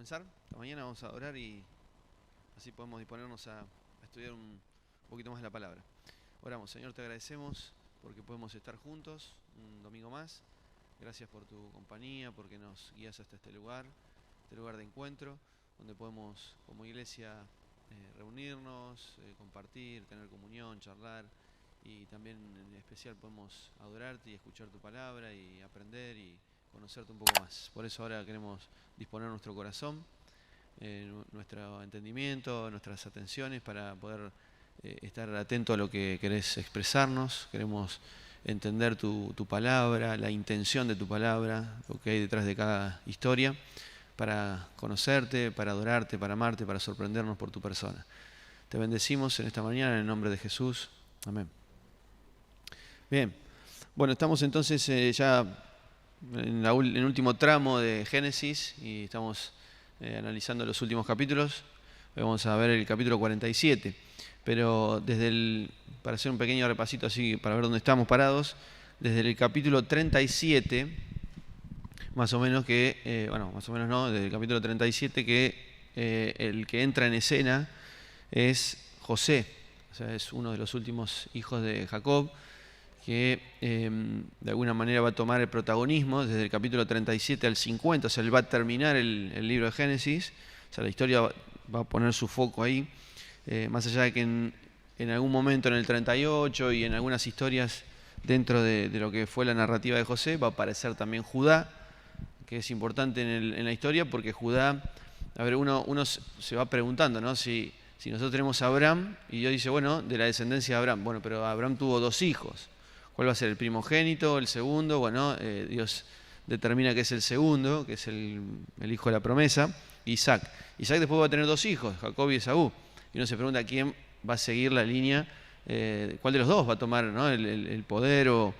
comenzar. Esta mañana vamos a orar y así podemos disponernos a estudiar un poquito más la palabra. Oramos. Señor, te agradecemos porque podemos estar juntos un domingo más. Gracias por tu compañía, porque nos guías hasta este lugar de encuentro, donde podemos como iglesia reunirnos, compartir, tener comunión, charlar, y también en especial podemos adorarte y escuchar tu palabra y aprender y conocerte un poco más. Por eso ahora queremos disponer nuestro corazón, nuestro entendimiento, nuestras atenciones para poder estar atento a lo que querés expresarnos. Queremos entender tu palabra, la intención de tu palabra, lo que hay detrás de cada historia, para conocerte, para adorarte, para amarte, para sorprendernos por tu persona. Te bendecimos en esta mañana en el nombre de Jesús. Amén. Bien, bueno, estamos entonces ya en el último tramo de Génesis y estamos analizando los últimos capítulos. Hoy vamos a ver el capítulo 47, pero para hacer un pequeño repasito así, para ver dónde estamos parados, desde el capítulo 37, más o menos más o menos no, desde el capítulo 37 que el que entra en escena es José, o sea, es uno de los últimos hijos de Jacob, que de alguna manera va a tomar el protagonismo desde el capítulo 37 al 50, o sea, él va a terminar el libro de Génesis, o sea, la historia va a poner su foco ahí, más allá de que en algún momento en el 38 y en algunas historias dentro de lo que fue la narrativa de José, va a aparecer también Judá, que es importante en la historia, porque Judá, a ver, uno se va preguntando, ¿no? Si nosotros tenemos a Abraham, y Dios dice, bueno, de la descendencia de Abraham, bueno, pero Abraham tuvo 2 hijos. ¿Cuál va a ser? ¿El primogénito? ¿El segundo? Bueno, Dios determina que es el segundo, que es el hijo de la promesa, Isaac. Isaac después va a tener 2 hijos, Jacob y Esaú. Y uno se pregunta quién va a seguir la línea, cuál de los dos va a tomar, ¿no? el poder o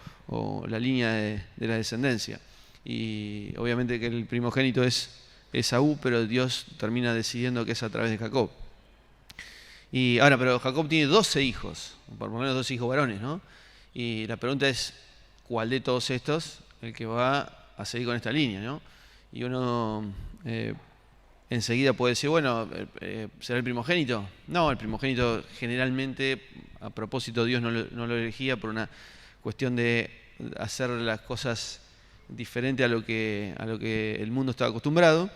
la línea de la descendencia. Y obviamente que el primogénito es Esaú, pero Dios termina decidiendo que es a través de Jacob. Y ahora, pero Jacob tiene 12 hijos, por lo menos 2 hijos varones, ¿no? Y la pregunta es, ¿cuál de todos estos el que va a seguir con esta línea, ¿no? Y uno enseguida puede decir, bueno, ¿será el primogénito? No, el primogénito generalmente, a propósito, Dios no lo elegía por una cuestión de hacer las cosas diferente a lo que el mundo estaba acostumbrado.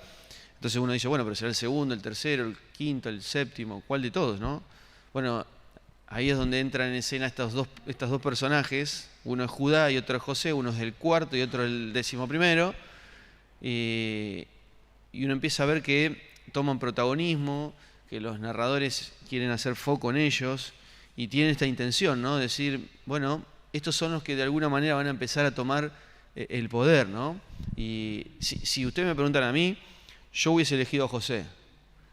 Entonces uno dice, bueno, pero será el segundo, el tercero, el quinto, el séptimo, ¿cuál de todos, no? Bueno, ahí es donde entran en escena estos dos personajes, uno es Judá y otro es José, uno es el cuarto y otro el 11º, y uno empieza a ver que toman protagonismo, que los narradores quieren hacer foco en ellos, y tienen esta intención, ¿no? Decir, bueno, estos son los que de alguna manera van a empezar a tomar el poder, ¿no? Y si ustedes me preguntan a mí, yo hubiese elegido a José,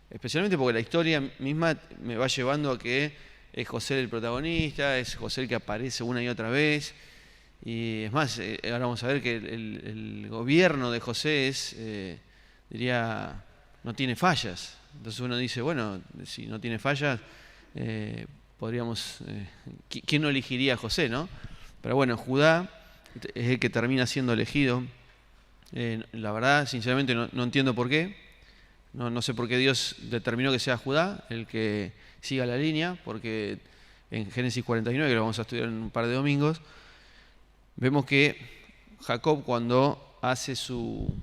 especialmente porque la historia misma me va llevando a que es José el protagonista, es José el que aparece una y otra vez, y es más, ahora vamos a ver que el gobierno de José diría, no tiene fallas. Entonces uno dice, bueno, si no tiene fallas, podríamos, ¿quién no elegiría a José, no? Pero bueno, Judá es el que termina siendo elegido. La verdad, sinceramente, no entiendo por qué. No sé por qué Dios determinó que sea Judá el que siga la línea, porque en Génesis 49, que lo vamos a estudiar en un par de domingos, vemos que Jacob, cuando hace su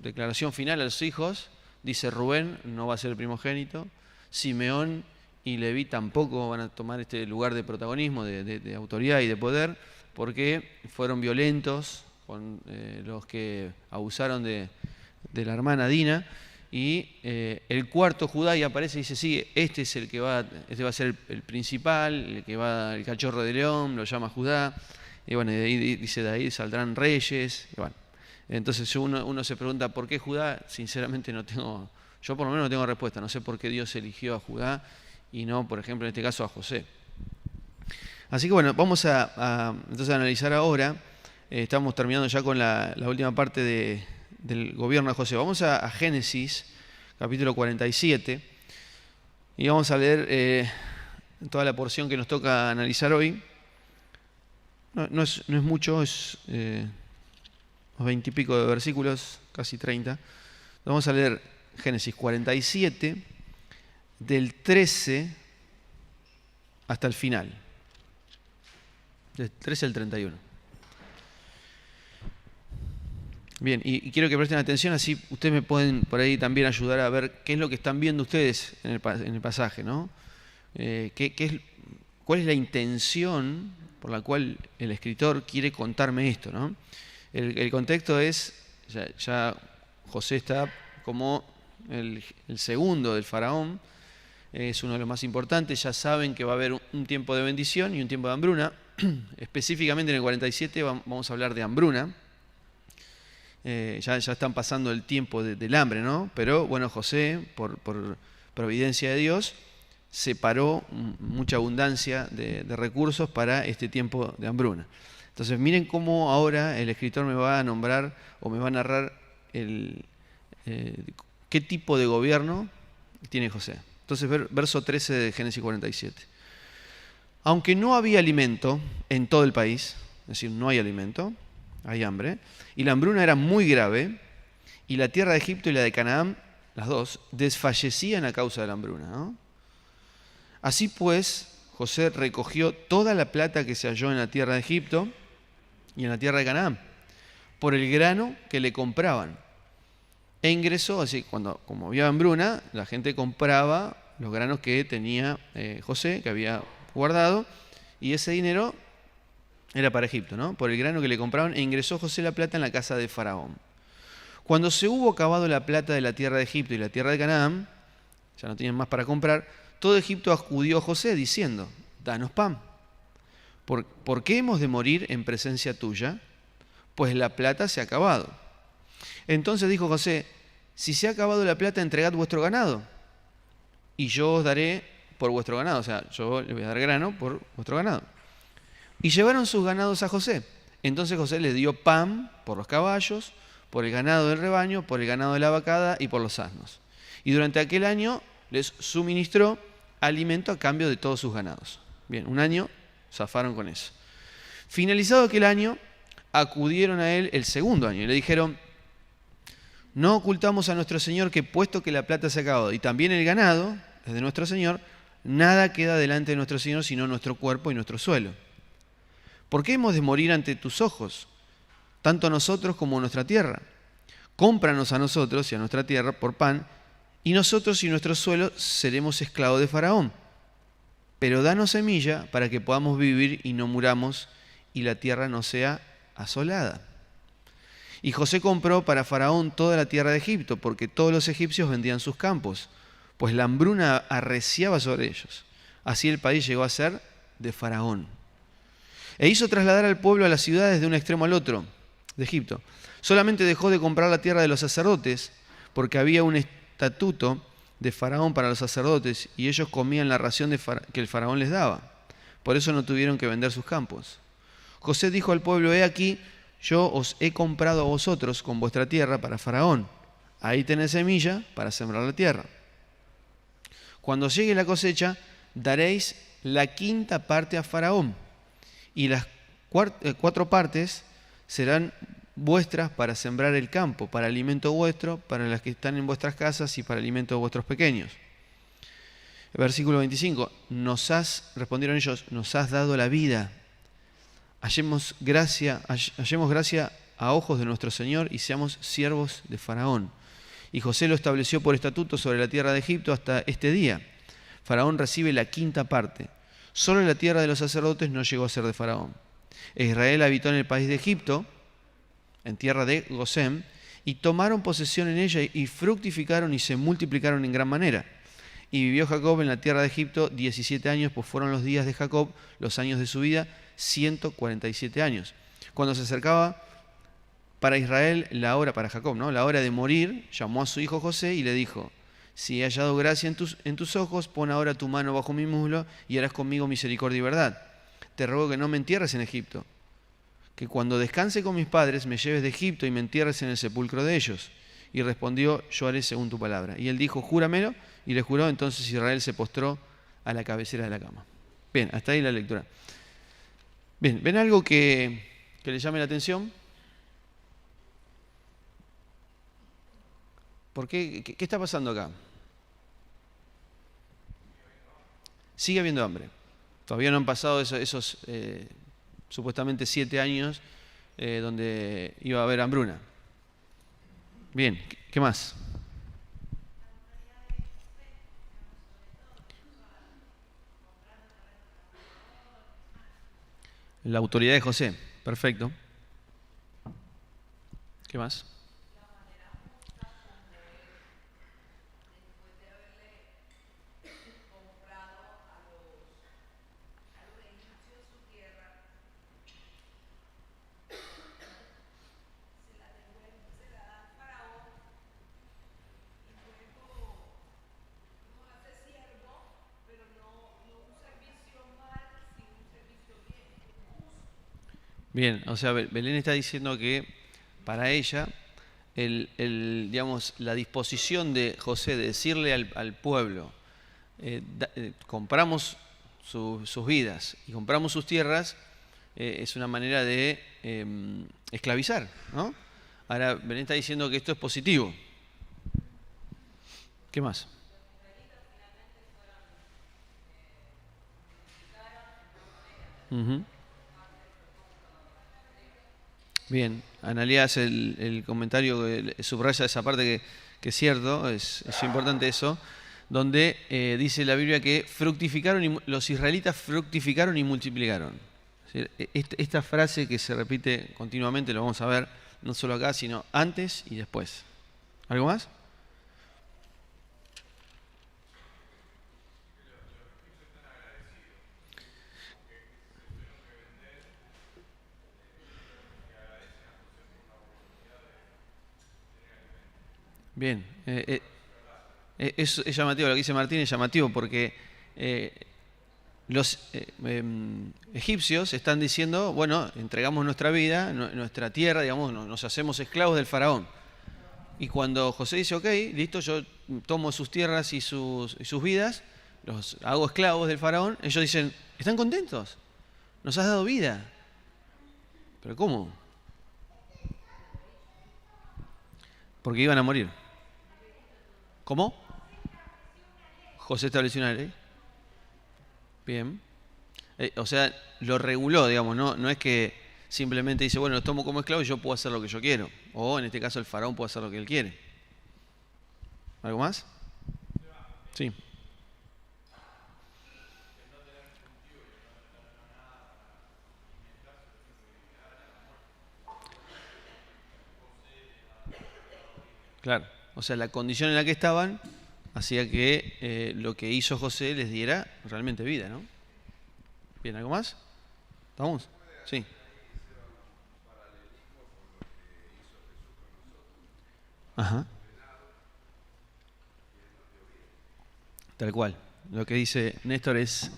declaración final a los hijos, dice: Rubén no va a ser el primogénito, Simeón y Leví tampoco van a tomar este lugar de protagonismo, de autoridad y de poder, porque fueron violentos con los que abusaron de la hermana Dina. Y el cuarto, Judá, y aparece y dice, sí, este va a ser el principal, el cachorro de león, lo llama Judá, y bueno, dice, de ahí saldrán reyes, y bueno. Entonces uno se pregunta, ¿por qué Judá? Sinceramente yo por lo menos no tengo respuesta, no sé por qué Dios eligió a Judá y no, por ejemplo, en este caso a José. Así que bueno, vamos entonces a analizar ahora, estamos terminando ya con la última parte del gobierno de José. Vamos a Génesis, capítulo 47, y vamos a leer toda la porción que nos toca analizar hoy. No es mucho, es unos 20 y pico de versículos, casi 30. Vamos a leer Génesis 47, del 13 hasta el final, del 13 al 31. Bien, y quiero que presten atención, así ustedes me pueden por ahí también ayudar a ver qué es lo que están viendo ustedes en el pasaje, ¿no? ¿Cuál es la intención por la cual el escritor quiere contarme esto, ¿no? El contexto es, ya José está como el segundo del faraón, es uno de los más importantes, ya saben que va a haber un tiempo de bendición y un tiempo de hambruna. Específicamente en el 47 vamos a hablar de hambruna. Ya están pasando el tiempo del hambre, ¿no? Pero bueno, José, por providencia de Dios, separó mucha abundancia de recursos para este tiempo de hambruna. Entonces miren cómo ahora el escritor me va a nombrar o me va a narrar qué tipo de gobierno tiene José. Entonces verso 13 de Génesis 47. Aunque no había alimento en todo el país, es decir, no hay alimento, hay hambre, y la hambruna era muy grave, y la tierra de Egipto y la de Canaán, las dos, desfallecían a causa de la hambruna, ¿no? Así pues, José recogió toda la plata que se halló en la tierra de Egipto y en la tierra de Canaán, por el grano que le compraban. E ingresó, así, como había hambruna, la gente compraba los granos que tenía José, que había guardado, y ese dinero era para Egipto, ¿no? Por el grano que le compraban, e ingresó José la plata en la casa de Faraón. Cuando se hubo acabado la plata de la tierra de Egipto y la tierra de Canaán, ya no tenían más para comprar, todo Egipto acudió a José diciendo, danos pan. ¿Por qué hemos de morir en presencia tuya? Pues la plata se ha acabado. Entonces dijo José, si se ha acabado la plata, entregad vuestro ganado, y yo os daré por vuestro ganado, o sea, yo les voy a dar grano por vuestro ganado. Y llevaron sus ganados a José. Entonces José les dio pan por los caballos, por el ganado del rebaño, por el ganado de la vacada y por los asnos. Y durante aquel año les suministró alimento a cambio de todos sus ganados. Bien, un año zafaron con eso. Finalizado aquel año, acudieron a él el segundo año y le dijeron, no ocultamos a nuestro Señor que puesto que la plata se ha acabado y también el ganado es de nuestro Señor, nada queda delante de nuestro Señor sino nuestro cuerpo y nuestro suelo. ¿Por qué hemos de morir ante tus ojos, tanto nosotros como nuestra tierra? Cómpranos a nosotros y a nuestra tierra por pan, y nosotros y nuestro suelo seremos esclavos de Faraón. Pero danos semilla para que podamos vivir y no muramos, y la tierra no sea asolada. Y José compró para Faraón toda la tierra de Egipto, porque todos los egipcios vendían sus campos, pues la hambruna arreciaba sobre ellos. Así el país llegó a ser de Faraón. E hizo trasladar al pueblo a las ciudades de un extremo al otro de Egipto. Solamente dejó de comprar la tierra de los sacerdotes, porque había un estatuto de Faraón para los sacerdotes, y ellos comían la ración que el Faraón les daba. Por eso no tuvieron que vender sus campos. José dijo al pueblo, he aquí, yo os he comprado a vosotros con vuestra tierra para Faraón. Ahí tenés semilla para sembrar la tierra. Cuando llegue la cosecha, daréis la quinta parte a Faraón, y las 4 partes serán vuestras para sembrar el campo, para alimento vuestro, para las que están en vuestras casas y para alimento de vuestros pequeños. Versículo 25, respondieron ellos, nos has dado la vida. Hallemos gracia a ojos de nuestro Señor y seamos siervos de Faraón. Y José lo estableció por estatuto sobre la tierra de Egipto hasta este día. Faraón recibe la quinta parte. Solo la tierra de los sacerdotes no llegó a ser de Faraón. Israel habitó en el país de Egipto, en tierra de Gosén, y tomaron posesión en ella y fructificaron y se multiplicaron en gran manera. Y vivió Jacob en la tierra de Egipto 17 años, pues fueron los días de Jacob, los años de su vida, 147 años. Cuando se acercaba para Israel la hora, para Jacob, ¿no?, la hora de morir, llamó a su hijo José y le dijo, si he hallado gracia en tus ojos, pon ahora tu mano bajo mi muslo y harás conmigo misericordia y verdad. Te ruego que no me entierres en Egipto, que cuando descanse con mis padres me lleves de Egipto y me entierres en el sepulcro de ellos. Y respondió, yo haré según tu palabra. Y él dijo, júramelo, y le juró. Entonces Israel se postró a la cabecera de la cama. Bien, hasta ahí la lectura. Bien, ¿ven algo que le llame la atención? ¿Por qué? ¿Qué está pasando acá? Sigue habiendo hambre. Todavía no han pasado esos supuestamente 7 años donde iba a haber hambruna. Bien, ¿qué más? La autoridad de José. Perfecto. ¿Qué más? Bien, o sea, Belén está diciendo que para ella, digamos, la disposición de José de decirle al pueblo, compramos sus vidas y compramos sus tierras, es una manera de esclavizar, ¿no? Ahora, Belén está diciendo que esto es positivo. ¿Qué más? Uh-huh. Bien, Analía hace el comentario que subraya esa parte que es cierto, es importante eso, donde dice la Biblia que los israelitas fructificaron y multiplicaron. Es decir, esta frase que se repite continuamente, lo vamos a ver, no solo acá, sino antes y después. ¿Algo más? Bien, es llamativo, lo que dice Martín es llamativo porque los egipcios están diciendo, bueno, entregamos nuestra vida, nuestra tierra, digamos, nos hacemos esclavos del faraón. Y cuando José dice, ok, listo, yo tomo sus tierras y sus vidas, los hago esclavos del faraón, ellos dicen, ¿están contentos? Nos has dado vida. ¿Pero cómo? Porque iban a morir. ¿Cómo? José estableció una ley. Bien. O sea, lo reguló, digamos, no es que simplemente dice, bueno, los tomo como esclavos y yo puedo hacer lo que yo quiero. O en este caso el faraón puede hacer lo que él quiere. ¿Algo más? Sí. Claro. O sea, la condición en la que estaban hacía que lo que hizo José les diera realmente vida, ¿no? Bien, ¿algo más? ¿Estamos? Sí. Ajá. Tal cual. Lo que dice Néstor es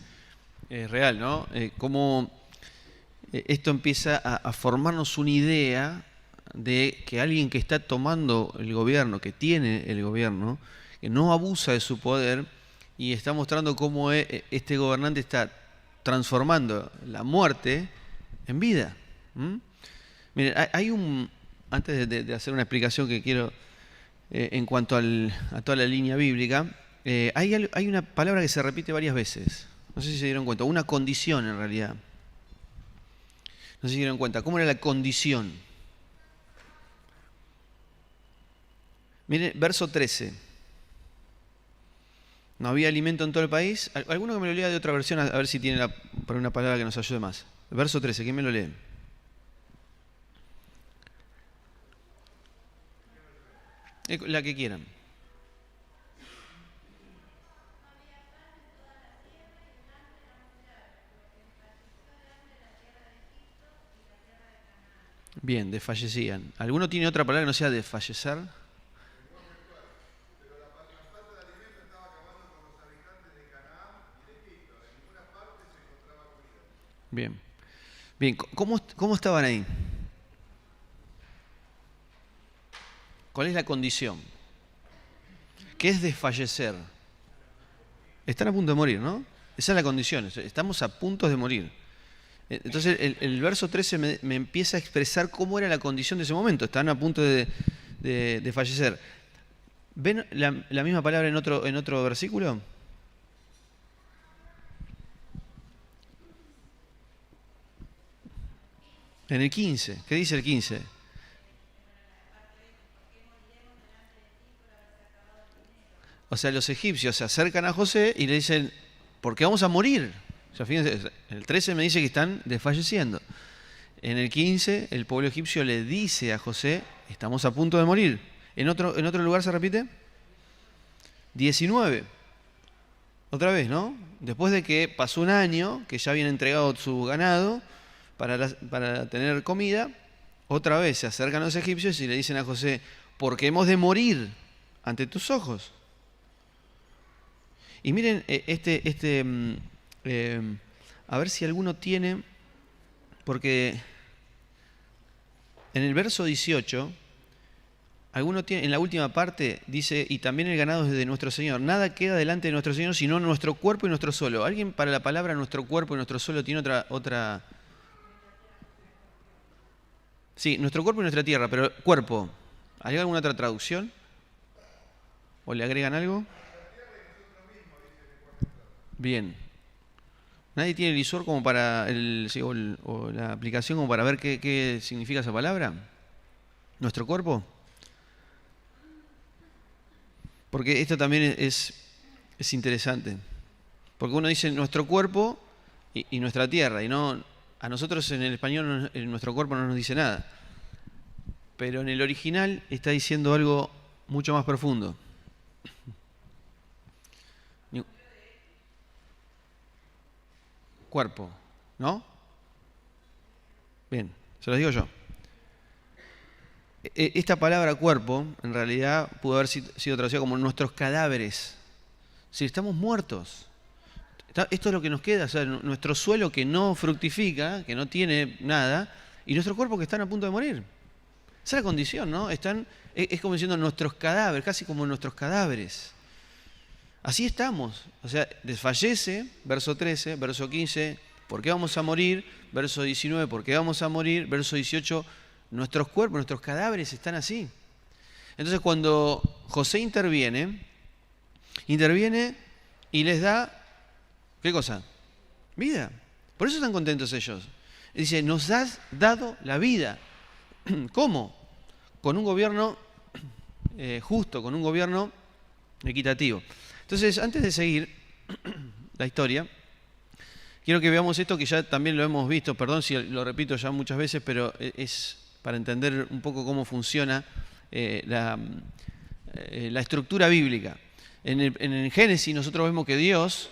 real, ¿no? Cómo esto empieza a formarnos una idea de que alguien que está tomando el gobierno, que tiene el gobierno, que no abusa de su poder y está mostrando cómo este gobernante está transformando la muerte en vida. Miren, hay antes de hacer una explicación que quiero en cuanto a toda la línea bíblica, hay una palabra que se repite varias veces. No sé si se dieron cuenta, una condición en realidad. No sé si se dieron cuenta, ¿cómo era la condición? Miren, verso 13. No había alimento en todo el país. ¿Alguno que me lo lea de otra versión? A ver si tiene por una palabra que nos ayude más. Verso 13, ¿quién me lo lee? La que quieran. Bien, desfallecían. ¿Alguno tiene otra palabra que no sea desfallecer? Bien. Bien, ¿cómo estaban ahí? ¿Cuál es la condición? ¿Qué es desfallecer? Están a punto de morir, ¿no? Esa es la condición. Estamos a punto de morir. Entonces el verso 13 me empieza a expresar cómo era la condición de ese momento. Estaban a punto de fallecer. ¿Ven la misma palabra en otro versículo? En el 15. ¿Qué dice el 15? O sea, los egipcios se acercan a José y le dicen, ¿por qué vamos a morir? O sea, fíjense, en el 13 me dice que están desfalleciendo. En el 15, el pueblo egipcio le dice a José, estamos a punto de morir. ¿En otro lugar se repite? 19. Otra vez, ¿no? Después de que pasó un año, que ya habían entregado su ganado para tener comida, otra vez se acercan los egipcios y le dicen a José, porque hemos de morir ante tus ojos. Y miren, a ver si alguno tiene, porque en el verso 18, alguno tiene, en la última parte dice, y también el ganado es de nuestro Señor. Nada queda delante de nuestro Señor, sino nuestro cuerpo y nuestro suelo. ¿Alguien para la palabra nuestro cuerpo y nuestro suelo tiene otra? Sí, nuestro cuerpo y nuestra tierra, pero cuerpo. ¿Hay alguna otra traducción? ¿O le agregan algo? Bien. ¿Nadie tiene el visor como para o la aplicación como para ver qué significa esa palabra? ¿Nuestro cuerpo? Porque esto también es interesante. Porque uno dice nuestro cuerpo y nuestra tierra, y no a nosotros en el español nuestro cuerpo no nos dice nada. Pero en el original está diciendo algo mucho más profundo. Cuerpo, ¿no? Bien, se los digo yo. Esta palabra cuerpo, en realidad, pudo haber sido traducida como nuestros cadáveres. Si estamos muertos. Esto es lo que nos queda, o sea, nuestro suelo que no fructifica, que no tiene nada, y nuestro cuerpo que están a punto de morir. Esa es la condición, ¿no? Es como diciendo nuestros cadáveres, casi como nuestros cadáveres. Así estamos. O sea, desfallece, verso 13, verso 15, ¿por qué vamos a morir? Verso 19, ¿por qué vamos a morir? Verso 18, nuestros cuerpos, nuestros cadáveres están así. Entonces cuando José interviene y les da, ¿qué cosa? Vida. Por eso están contentos ellos. Dice, nos has dado la vida. ¿Cómo? Con un gobierno justo, con un gobierno equitativo. Entonces, antes de seguir la historia, quiero que veamos esto que ya también lo hemos visto, perdón si lo repito ya muchas veces, pero es para entender un poco cómo funciona la estructura bíblica. En el Génesis nosotros vemos que Dios,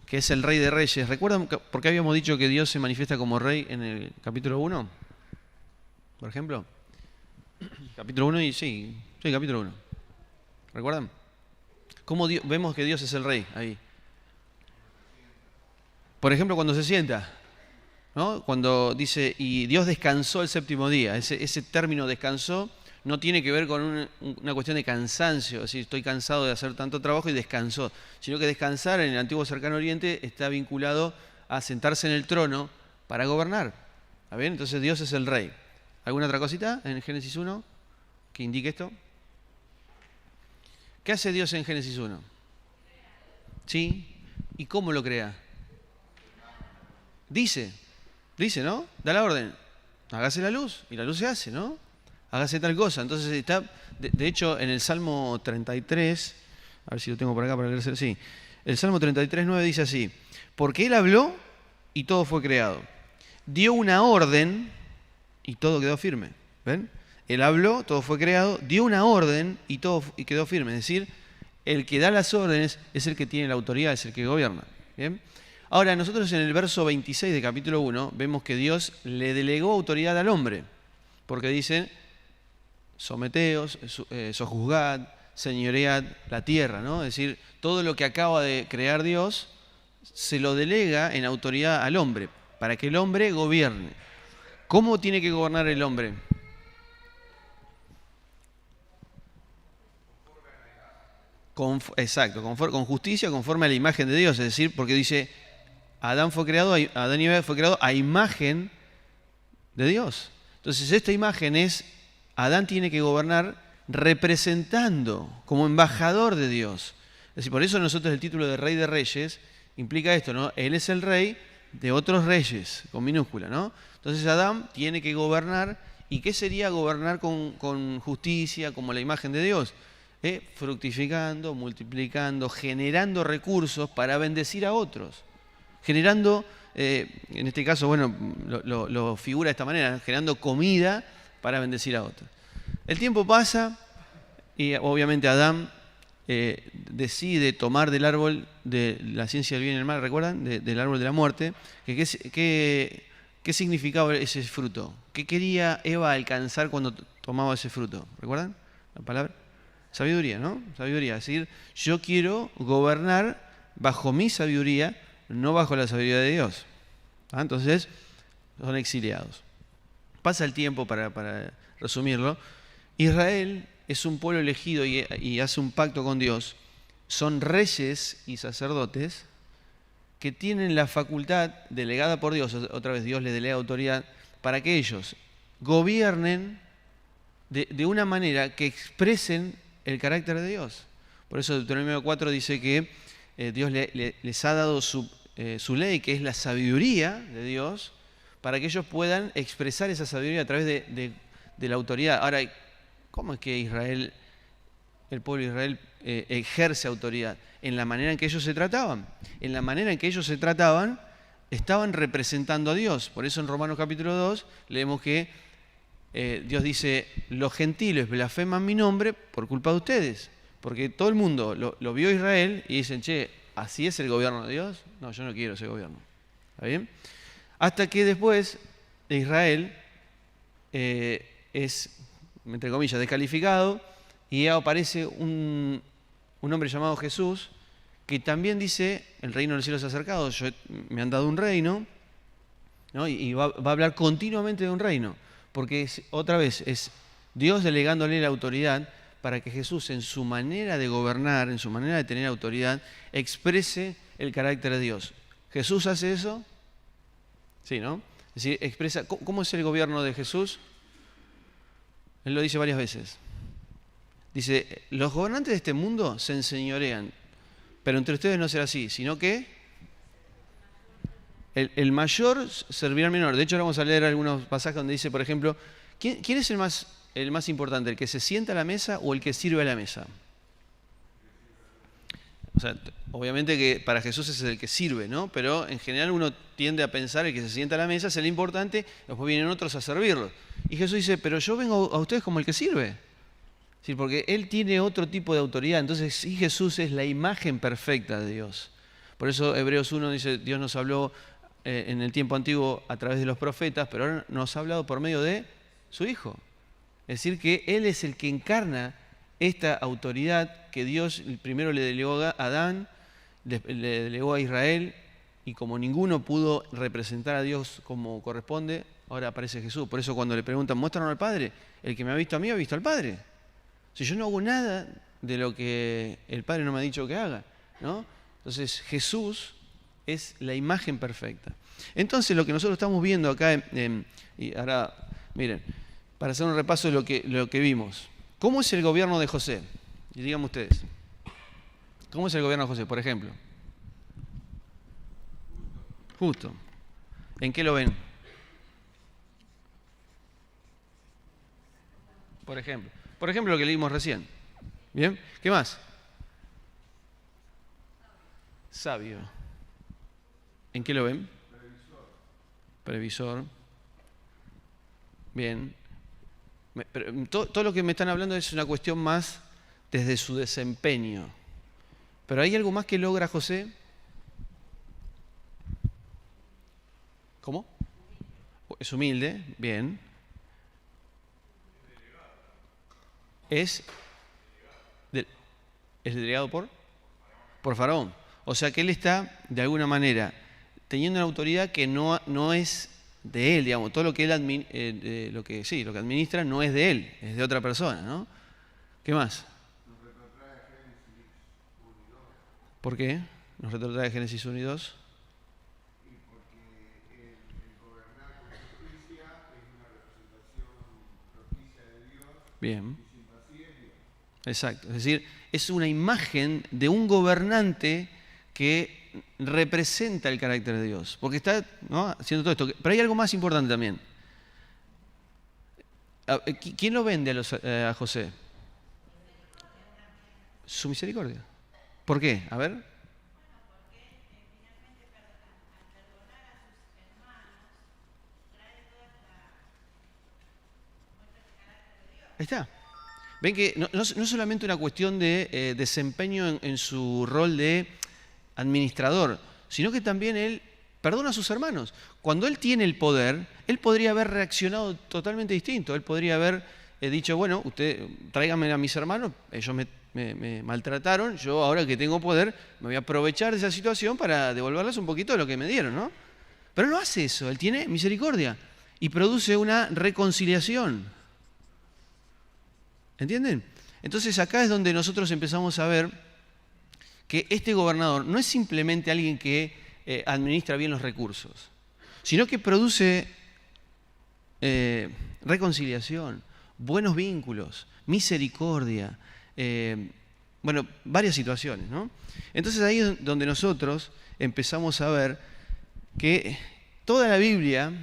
que es el Rey de Reyes, ¿recuerdan por qué habíamos dicho que Dios se manifiesta como Rey en el capítulo 1? Por ejemplo. Capítulo 1 y sí, capítulo 1. ¿Recuerdan? ¿Cómo vemos que Dios es el Rey ahí? Por ejemplo, cuando se sienta, ¿no? Cuando dice, y Dios descansó el séptimo día. Ese término descansó no tiene que ver con una cuestión de cansancio, es decir, estoy cansado de hacer tanto trabajo y descansó, sino que descansar en el antiguo cercano oriente está vinculado a sentarse en el trono para gobernar. ¿Está bien? Entonces Dios es el Rey. ¿Alguna otra cosita en Génesis 1 que indique esto? ¿Qué hace Dios en Génesis 1? ¿Sí? ¿Y cómo lo crea? Dice, ¿no? Da la orden. Hágase la luz. Y la luz se hace, ¿no? Hágase tal cosa. Entonces está, de hecho, en el Salmo 33, a ver si lo tengo por acá para leerse. Sí. El Salmo 33, 9 dice así: porque Él habló y todo fue creado. Dio una orden y todo quedó firme. ¿Ven? Él habló, todo fue creado, dio una orden y todo quedó firme. Es decir, el que da las órdenes es el que tiene la autoridad, es el que gobierna. ¿Bien? Ahora, nosotros en el verso 26 de capítulo 1 vemos que Dios le delegó autoridad al hombre. Porque dice, someteos, sojuzgad, señoread la tierra, ¿no? Es decir, todo lo que acaba de crear Dios se lo delega en autoridad al hombre, para que el hombre gobierne. ¿Cómo tiene que gobernar el hombre? Exacto, con justicia, conforme a la imagen de Dios. Es decir, porque dice, Adán y Eva fue creado a imagen de Dios. Entonces esta imagen es, Adán tiene que gobernar representando, como embajador de Dios. Es decir, por eso nosotros el título de Rey de Reyes implica esto, ¿no? Él es el rey de otros reyes, con minúscula, ¿no? Entonces Adán tiene que gobernar. ¿Y qué sería gobernar con justicia, como la imagen de Dios? Fructificando, multiplicando, generando recursos para bendecir a otros. Generando, en este caso, bueno, lo figura de esta manera, generando comida para bendecir a otros. El tiempo pasa y obviamente Adán decide tomar del árbol de la ciencia del bien y el mal, ¿recuerdan? Del árbol de la muerte. ¿Qué significaba ese fruto? ¿Qué quería Eva alcanzar cuando tomaba ese fruto? ¿Recuerdan la palabra? Sabiduría, ¿no? Sabiduría. Es decir, yo quiero gobernar bajo mi sabiduría, no bajo la sabiduría de Dios. Entonces, son exiliados. Pasa el tiempo para resumirlo. Israel es un pueblo elegido y hace un pacto con Dios. Son reyes y sacerdotes que tienen la facultad delegada por Dios, otra vez Dios les delega autoridad, para que ellos gobiernen de una manera que expresen el carácter de Dios. Por eso Deuteronomio 4 dice que Dios les ha dado su ley, que es la sabiduría de Dios, para que ellos puedan expresar esa sabiduría a través de la autoridad. Ahora, ¿cómo es que el pueblo de Israel ejerce autoridad? En la manera en que ellos se trataban. En la manera en que ellos se trataban, estaban representando a Dios. Por eso en Romanos capítulo 2 leemos que Dios dice, los gentiles blasfeman mi nombre por culpa de ustedes. Porque todo el mundo lo vio Israel y dicen, che, ¿así es el gobierno de Dios? No, yo no quiero ese gobierno. ¿Está bien? Hasta que después de Israel es, entre comillas, descalificado y aparece un hombre llamado Jesús que también dice, el reino del cielo se ha acercado, me han dado un reino, ¿no? Y va a hablar continuamente de un reino, porque otra vez es Dios delegándole la autoridad para que Jesús en su manera de gobernar, en su manera de tener autoridad, exprese el carácter de Dios. ¿Jesús hace eso? Sí, ¿no? Es decir, expresa, ¿cómo es el gobierno de Jesús? Él lo dice varias veces. Dice, los gobernantes de este mundo se enseñorean, pero entre ustedes no será así, sino que el mayor servirá al menor. De hecho, ahora vamos a leer algunos pasajes donde dice, por ejemplo, ¿quién es el más importante? ¿El que se sienta a la mesa o el que sirve a la mesa? O sea, obviamente que para Jesús es el que sirve, ¿no? Pero en general uno tiende a pensar el que se sienta a la mesa es el importante, después vienen otros a servirlo. Y Jesús dice, pero yo vengo a ustedes como el que sirve. Sí, porque Él tiene otro tipo de autoridad. Entonces, sí, Jesús es la imagen perfecta de Dios. Por eso Hebreos 1 dice, Dios nos habló en el tiempo antiguo a través de los profetas, pero ahora nos ha hablado por medio de su Hijo. Es decir, que Él es el que encarna esta autoridad que Dios primero le delegó a Adán, le delegó a Israel, y como ninguno pudo representar a Dios como corresponde, ahora aparece Jesús. Por eso cuando le preguntan, muéstranos al Padre, el que me ha visto a mí ha visto al Padre. Si yo no hago nada de lo que el Padre no me ha dicho que haga, ¿no? Entonces Jesús es la imagen perfecta. Entonces lo que nosotros estamos viendo acá, y ahora, miren, para hacer un repaso de lo que vimos. ¿Cómo es el gobierno de José? Y díganme ustedes. ¿Cómo es el gobierno de José, por ejemplo? Justo. ¿En qué lo ven? Por ejemplo, lo que leímos recién. ¿Bien? ¿Qué más? Sabio. ¿En qué lo ven? Previsor. Bien. Pero todo lo que me están hablando es una cuestión más desde su desempeño. ¿Pero hay algo más que logra José? ¿Cómo? Es humilde, bien. Es delegado por Faraón. O sea que él está, de alguna manera, teniendo una autoridad que no es de él, digamos. Todo lo que él lo que administra no es de él, es de otra persona, ¿no? ¿Qué más? ¿Por qué? Nos retrotrae Génesis 1 y 2. Bien. Exacto. Es decir, es una imagen de un gobernante que representa el carácter de Dios. Porque está, ¿no?, haciendo todo esto. Pero hay algo más importante también. ¿Quién lo vende a José? Su misericordia. ¿Por qué? A ver. Ahí está. Ven que no es solamente una cuestión de desempeño en su rol de administrador, sino que también él perdona a sus hermanos. Cuando él tiene el poder, él podría haber reaccionado totalmente distinto. Él podría haber dicho, bueno, usted tráigame a mis hermanos, ellos me maltrataron, yo ahora que tengo poder me voy a aprovechar de esa situación para devolverles un poquito de lo que me dieron, ¿no? Pero no hace eso, él tiene misericordia y produce una reconciliación. ¿Entienden? Entonces acá es donde nosotros empezamos a ver que este gobernador no es simplemente alguien que administra bien los recursos, sino que produce reconciliación, buenos vínculos, misericordia, bueno, varias situaciones, ¿no? Entonces ahí es donde nosotros empezamos a ver que toda la Biblia,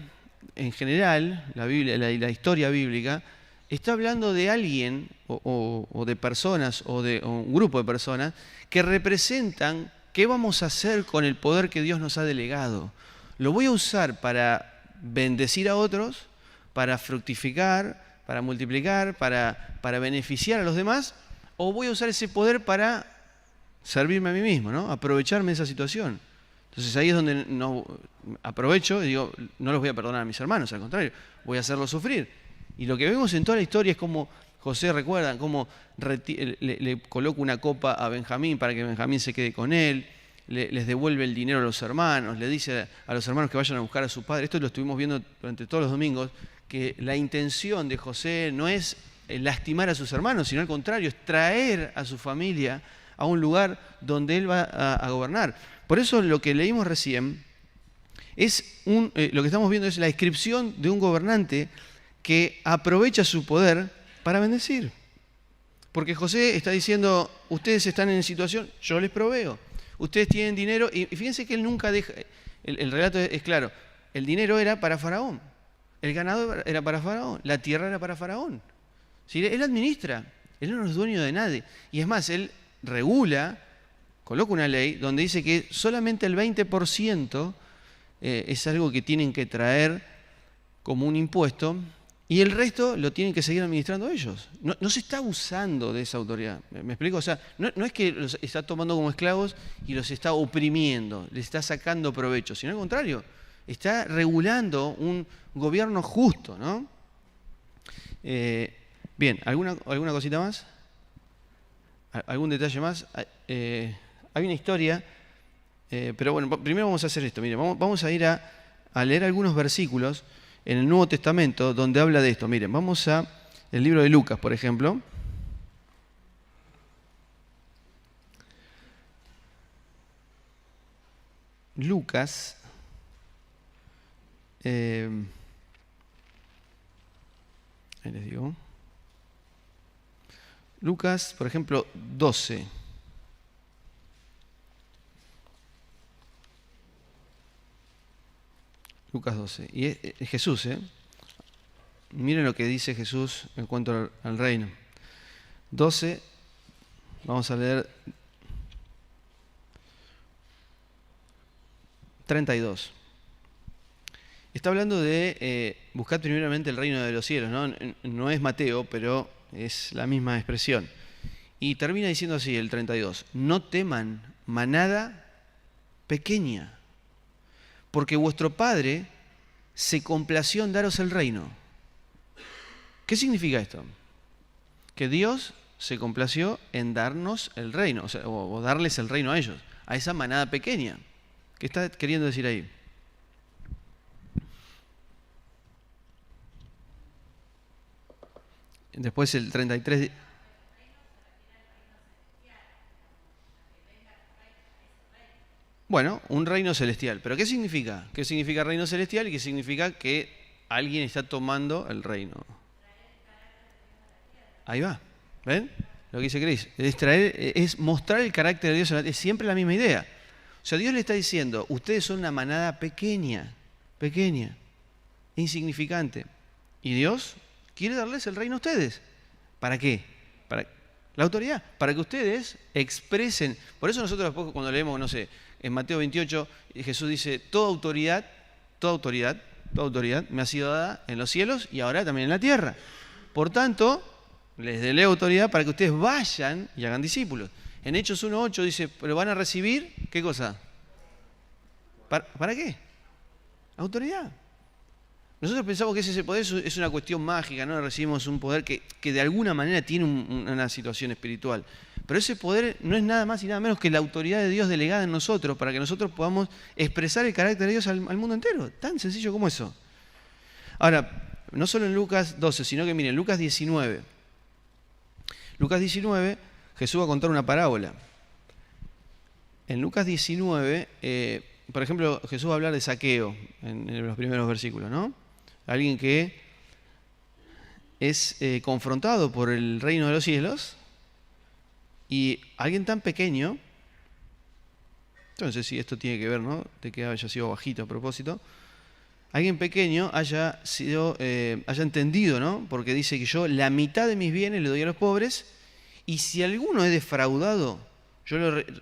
en general, la historia bíblica, está hablando de alguien o de personas o de un grupo de personas que representan qué vamos a hacer con el poder que Dios nos ha delegado. ¿Lo voy a usar para bendecir a otros, para fructificar, para multiplicar, para beneficiar a los demás? ¿O voy a usar ese poder para servirme a mí mismo, ¿no? Aprovecharme de esa situación? Entonces ahí es donde no aprovecho y digo, no los voy a perdonar a mis hermanos, al contrario, voy a hacerlos sufrir. Y lo que vemos en toda la historia es como José, recuerdan, cómo le coloca una copa a Benjamín para que Benjamín se quede con él, les devuelve el dinero a los hermanos, le dice a los hermanos que vayan a buscar a su padre. Esto lo estuvimos viendo durante todos los domingos, que la intención de José no es lastimar a sus hermanos, sino al contrario, es traer a su familia a un lugar donde él va a gobernar. Por eso lo que leímos recién es lo que estamos viendo es la descripción de un gobernante que aprovecha su poder para bendecir. Porque José está diciendo, ustedes están en situación, yo les proveo. Ustedes tienen dinero, y fíjense que él nunca deja, el relato es claro, el dinero era para Faraón, el ganado era para Faraón, la tierra era para Faraón. ¿Sí? Él administra, él no es dueño de nadie. Y es más, él regula, coloca una ley donde dice que solamente el 20% es algo que tienen que traer como un impuesto, y el resto lo tienen que seguir administrando ellos. No se está abusando de esa autoridad. ¿Me explico? O sea, no es que los está tomando como esclavos y los está oprimiendo, les está sacando provecho, sino al contrario, está regulando un gobierno justo, ¿no? Bien, ¿alguna cosita más? ¿Algún detalle más? Hay una historia, pero bueno, primero vamos a hacer esto. Miren, vamos a ir a leer algunos versículos en el Nuevo Testamento donde habla de esto. Miren, vamos al libro de Lucas, por ejemplo. Lucas, ahí les digo. Lucas, por ejemplo, 12. Lucas 12. Y es Jesús, ¿eh? Miren lo que dice Jesús en cuanto al reino. 12, vamos a leer 32. Está hablando de buscar primeramente el reino de los cielos, ¿no? No es Mateo, pero es la misma expresión. Y termina diciendo así el 32. No teman manada pequeña, porque vuestro Padre se complació en daros el reino. ¿Qué significa esto? Que Dios se complació en darnos el reino, o darles el reino a ellos, a esa manada pequeña. ¿Qué está queriendo decir ahí? Después el 33... Bueno, un reino celestial. ¿Pero qué significa? ¿Qué significa reino celestial y qué significa que alguien está tomando el reino? Ahí va. ¿Ven? lo que dice Cris, es mostrar el carácter de Dios, es siempre la misma idea. O sea, Dios le está diciendo, ustedes son una manada pequeña, insignificante. Y Dios quiere darles el reino a ustedes. ¿Para qué? Para la autoridad, para que ustedes expresen. Por eso nosotros después cuando leemos, no sé, en Mateo 28, Jesús dice, toda autoridad me ha sido dada en los cielos y ahora también en la tierra. Por tanto, les delego autoridad para que ustedes vayan y hagan discípulos. En Hechos 1:8 dice, pero van a recibir, ¿qué cosa? ¿Para qué? Autoridad. Nosotros pensamos que ese poder es una cuestión mágica, ¿no? Recibimos un poder que de alguna manera tiene una situación espiritual. Pero ese poder no es nada más y nada menos que la autoridad de Dios delegada en nosotros para que nosotros podamos expresar el carácter de Dios al mundo entero. Tan sencillo como eso. Ahora, no solo en Lucas 12, sino que miren, Lucas 19. Lucas 19, Jesús va a contar una parábola. En Lucas 19, por ejemplo, Jesús va a hablar de Zaqueo en los primeros versículos, ¿no? Alguien que es confrontado por el reino de los cielos y alguien tan pequeño, entonces si esto tiene que ver, ¿no? De que haya sido bajito a propósito, alguien pequeño haya entendido, ¿no? Porque dice que yo la mitad de mis bienes le doy a los pobres y si alguno es defraudado, yo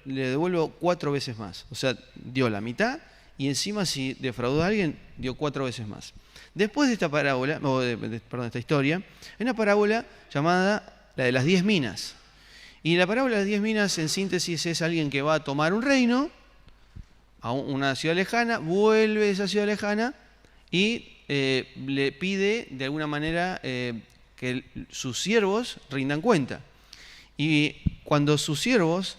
le devuelvo 4 veces más. O sea, dio la mitad y encima si defraudó a alguien, dio 4 veces más. Después de esta parábola, esta historia, hay una parábola llamada la de las 10 minas. Y la parábola de las 10 minas, en síntesis, es alguien que va a tomar un reino a una ciudad lejana, vuelve de esa ciudad lejana y le pide de alguna manera que sus siervos rindan cuenta. Y cuando sus siervos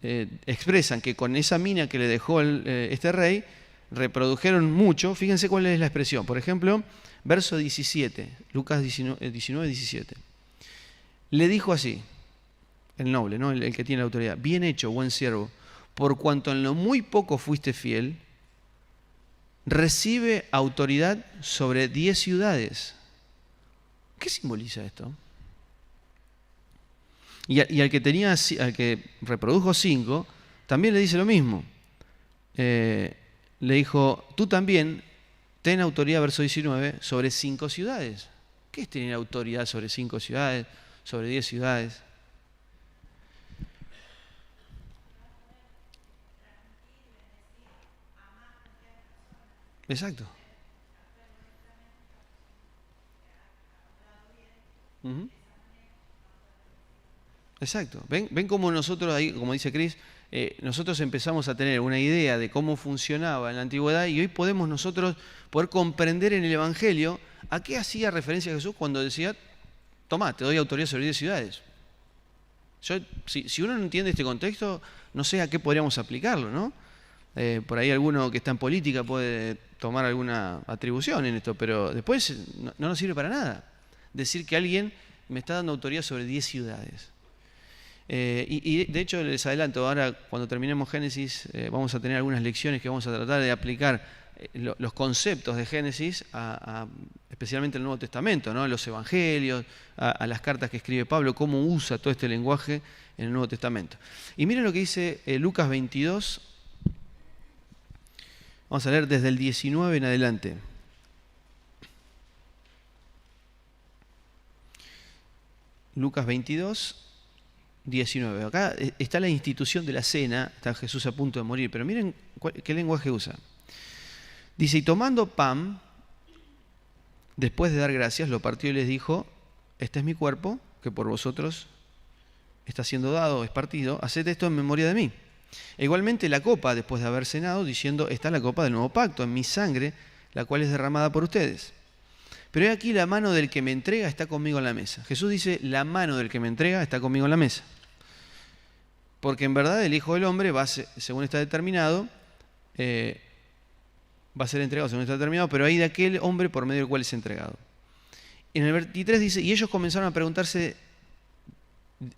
expresan que con esa mina que le dejó este rey, reprodujeron mucho, fíjense cuál es la expresión. Por ejemplo, verso 17, Lucas 19, 17. Le dijo así, el noble, ¿no? el que tiene la autoridad, bien hecho, buen siervo, por cuanto en lo muy poco fuiste fiel, recibe autoridad sobre 10 ciudades. ¿Qué simboliza esto? Y al que reprodujo 5, también le dice lo mismo. Le dijo, tú también ten autoridad, verso 19, sobre 5 ciudades. ¿Qué es tener autoridad sobre 5 ciudades, sobre 10 ciudades? Exacto. Uh-huh. Exacto. ¿Ven cómo nosotros, ahí, como dice Cris, nosotros empezamos a tener una idea de cómo funcionaba en la antigüedad y hoy podemos nosotros poder comprender en el Evangelio a qué hacía referencia Jesús cuando decía, tomá, te doy autoridad sobre 10 ciudades. Si uno no entiende este contexto, no sé a qué podríamos aplicarlo, ¿no? Por ahí alguno que está en política puede tomar alguna atribución en esto, pero después no nos sirve para nada decir que alguien me está dando autoridad sobre 10 ciudades. Y de hecho les adelanto, ahora cuando terminemos Génesis vamos a tener algunas lecciones que vamos a tratar de aplicar los conceptos de Génesis especialmente al Nuevo Testamento, ¿no? A los evangelios, a las cartas que escribe Pablo, cómo usa todo este lenguaje en el Nuevo Testamento. Y miren lo que dice Lucas 22, vamos a leer desde el 19 en adelante. Lucas 22, 19. Acá está la institución de la cena, está Jesús a punto de morir, pero miren qué lenguaje usa. Dice, y tomando pan, después de dar gracias, lo partió y les dijo, este es mi cuerpo, que por vosotros está siendo dado, es partido, haced esto en memoria de mí. E igualmente la copa, después de haber cenado, diciendo, esta es la copa del nuevo pacto, en mi sangre, la cual es derramada por ustedes. Pero he aquí la mano del que me entrega está conmigo en la mesa. Jesús dice, la mano del que me entrega está conmigo en la mesa. Porque en verdad el Hijo del Hombre va, según está determinado, va a ser entregado según está determinado, pero hay de aquel hombre por medio del cual es entregado. En el 23 dice, y ellos comenzaron a preguntarse,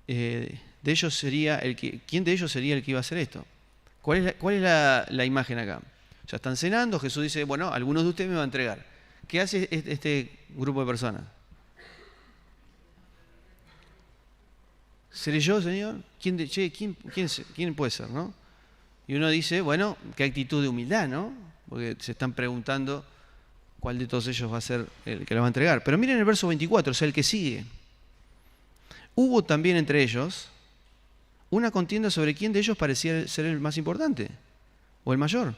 ¿quién de ellos sería el que iba a hacer esto? ¿Cuál es la imagen acá? O sea, están cenando, Jesús dice, bueno, algunos de ustedes me van a entregar. ¿Qué hace este grupo de personas? ¿Seré yo, Señor? ¿Quién puede ser, no? Y uno dice, bueno, qué actitud de humildad, ¿no? Porque se están preguntando cuál de todos ellos va a ser el que lo va a entregar. Pero miren el verso 24, o sea, el que sigue. Hubo también entre ellos una contienda sobre quién de ellos parecía ser el más importante o el mayor.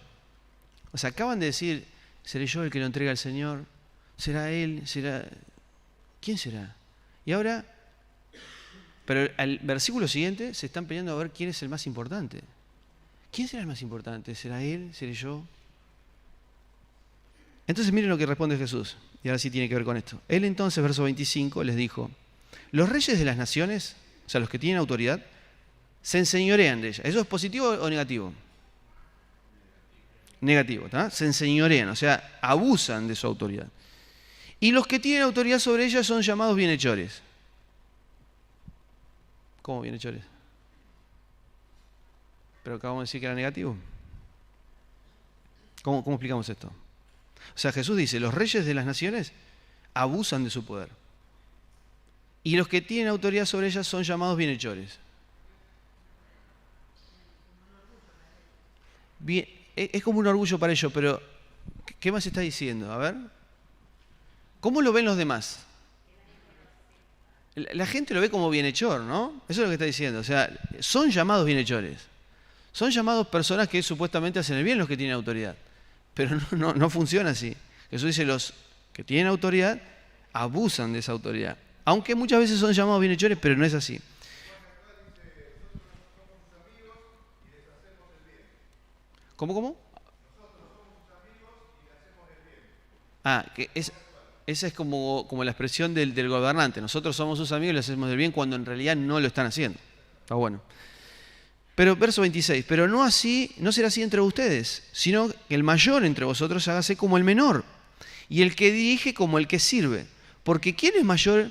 O sea, acaban de decir, ¿seré yo el que lo entrega al Señor? ¿Será él? ¿Será? ¿Quién será? Y ahora, pero al versículo siguiente se están peleando a ver quién es el más importante. ¿Quién será el más importante? ¿Será él? ¿Seré yo? Entonces miren lo que responde Jesús. Y ahora sí tiene que ver con esto. Él entonces, verso 25, les dijo, los reyes de las naciones, o sea, los que tienen autoridad, se enseñorean de ella. ¿Eso es positivo o negativo? Negativo, ¿tá? Se enseñorean, o sea, abusan de su autoridad. Y los que tienen autoridad sobre ella son llamados bienhechores. ¿Cómo bienhechores? Pero acabamos de decir que era negativo. ¿Cómo explicamos esto? O sea, Jesús dice, los reyes de las naciones abusan de su poder. Y los que tienen autoridad sobre ellas son llamados bienhechores. Bien, es como un orgullo para ellos, pero ¿qué más está diciendo? A ver. ¿Cómo lo ven los demás? La gente lo ve como bienhechor, ¿no? Eso es lo que está diciendo. O sea, son llamados bienhechores. Son llamados personas que supuestamente hacen el bien los que tienen autoridad. Pero no funciona así. Jesús dice, los que tienen autoridad abusan de esa autoridad. Aunque muchas veces son llamados bienhechores, pero no es así. ¿Cómo? Esa es como la expresión del gobernante. Nosotros somos sus amigos y le hacemos el bien cuando en realidad no lo están haciendo. Está bueno. Pero verso 26, pero no será así entre ustedes, sino que el mayor entre vosotros hágase como el menor, y el que dirige como el que sirve. Porque ¿quién es mayor,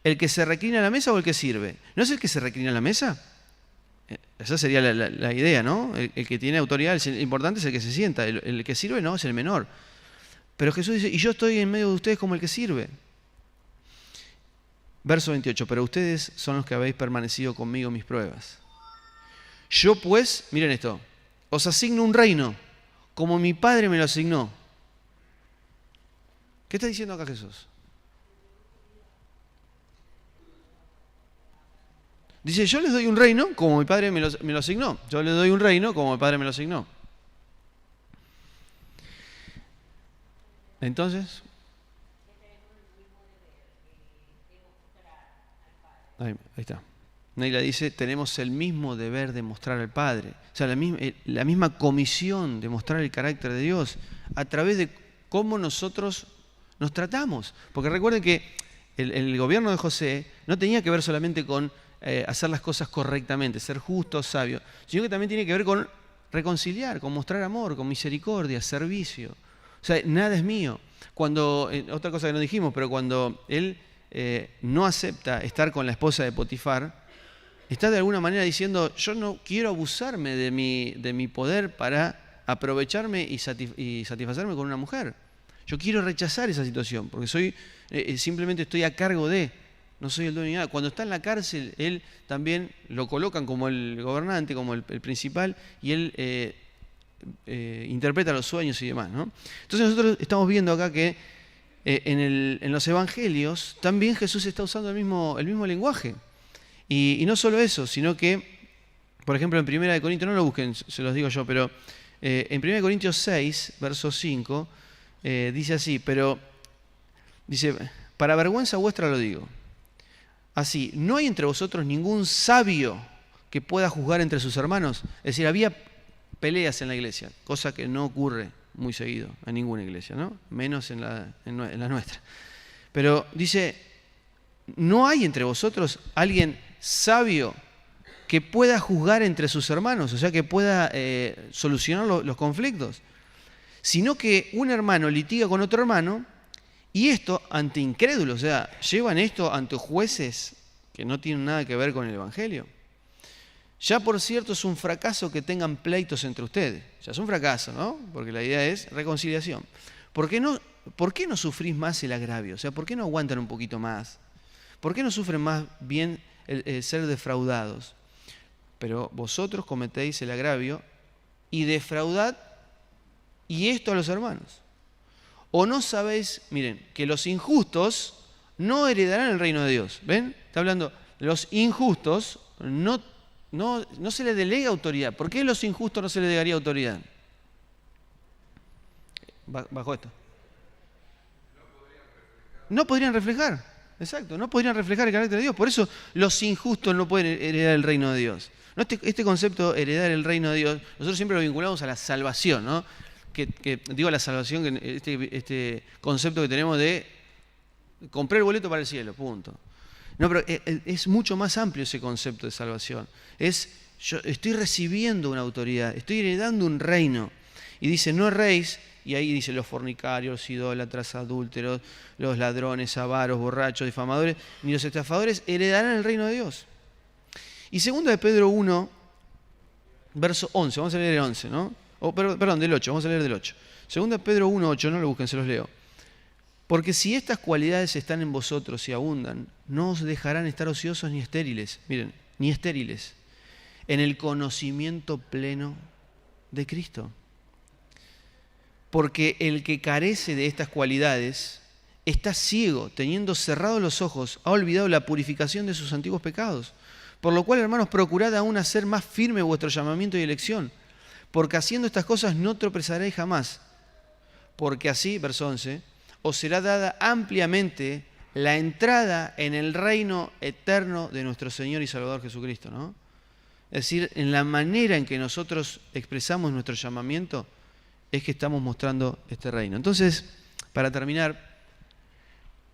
el que se reclina a la mesa o el que sirve? ¿No es el que se reclina a la mesa? Esa sería la idea, ¿no? El que tiene autoridad, el importante es el que se sienta, el que sirve no, es el menor. Pero Jesús dice, y yo estoy en medio de ustedes como el que sirve. Verso 28, pero ustedes son los que habéis permanecido conmigo en mis pruebas. Yo pues, miren esto, os asigno un reino, como mi Padre me lo asignó. ¿Qué está diciendo acá Jesús? Dice, yo les doy un reino como mi Padre me lo asignó. Yo les doy un reino como mi Padre me lo asignó. Entonces, ahí está. Neila dice, tenemos el mismo deber de mostrar al Padre. O sea, la misma comisión de mostrar el carácter de Dios a través de cómo nosotros nos tratamos. Porque recuerden que el gobierno de José no tenía que ver solamente con hacer las cosas correctamente, ser justo, sabio, sino que también tiene que ver con reconciliar, con mostrar amor, con misericordia, servicio. O sea, nada es mío. Otra cosa que no dijimos, pero cuando él no acepta estar con la esposa de Potifar, está de alguna manera diciendo, yo no quiero abusarme de mi poder para aprovecharme y satisfacerme con una mujer. Yo quiero rechazar esa situación, porque simplemente estoy a cargo no soy el dueño de nada. Cuando está en la cárcel, él también lo colocan como el gobernante, como el principal, y él interpreta los sueños y demás, ¿no? Entonces nosotros estamos viendo acá que en los evangelios también Jesús está usando el mismo lenguaje. Y no solo eso, sino que, por ejemplo, en 1 Corintios, no lo busquen, se los digo yo, pero en 1 Corintios 6, verso 5, dice así, dice, para vergüenza vuestra lo digo. Así, no hay entre vosotros ningún sabio que pueda juzgar entre sus hermanos. Es decir, había peleas en la iglesia, cosa que no ocurre muy seguido en ninguna iglesia, ¿no? Menos en la nuestra. Pero dice, no hay entre vosotros alguien sabio que pueda juzgar entre sus hermanos, o sea, que pueda solucionar los conflictos, sino que un hermano litiga con otro hermano, y esto ante incrédulos, o sea, llevan esto ante jueces que no tienen nada que ver con el Evangelio. Ya por cierto es un fracaso que tengan pleitos entre ustedes. Ya es un fracaso, ¿no? Porque la idea es reconciliación. ¿Por qué no sufrís más el agravio? O sea, ¿por qué no aguantan un poquito más? ¿Por qué no sufren más bien el ser defraudados. Pero vosotros cometéis el agravio y defraudad, y esto a los hermanos. ¿O no sabéis, miren, que los injustos no heredarán el reino de Dios? ¿Ven? Está hablando, los injustos no se les delega autoridad. ¿Por qué a los injustos no se les delegaría autoridad? Bajo esto. No podrían reflejar, exacto, no podrían reflejar el carácter de Dios. Por eso los injustos no pueden heredar el reino de Dios. ¿No? Este concepto, heredar el reino de Dios, nosotros siempre lo vinculamos a la salvación, ¿no? Digo la salvación, este concepto que tenemos de comprar el boleto para el cielo, punto. No, pero es mucho más amplio ese concepto de salvación. Yo estoy recibiendo una autoridad, estoy heredando un reino. Y dice, no erréis, y ahí dice los fornicarios, los idólatras, adúlteros, los ladrones, avaros, borrachos, difamadores, ni los estafadores heredarán el reino de Dios. Y 2 de Pedro 1, verso 11, vamos a leer el 11, ¿no? Perdón, del 8, vamos a leer del 8. 2 de Pedro 1, 8, no lo busquen, se los leo. Porque si estas cualidades están en vosotros y abundan, no os dejarán estar ociosos ni estériles, miren, ni estériles, en el conocimiento pleno de Cristo. Porque el que carece de estas cualidades está ciego, teniendo cerrados los ojos, ha olvidado la purificación de sus antiguos pecados. Por lo cual, hermanos, procurad aún hacer más firme vuestro llamamiento y elección, porque haciendo estas cosas no tropezaréis jamás. Porque así, verso 11, os será dada ampliamente la entrada en el reino eterno de nuestro Señor y Salvador Jesucristo, ¿no? Es decir, en la manera en que nosotros expresamos nuestro llamamiento, es que estamos mostrando este reino. Entonces, para terminar,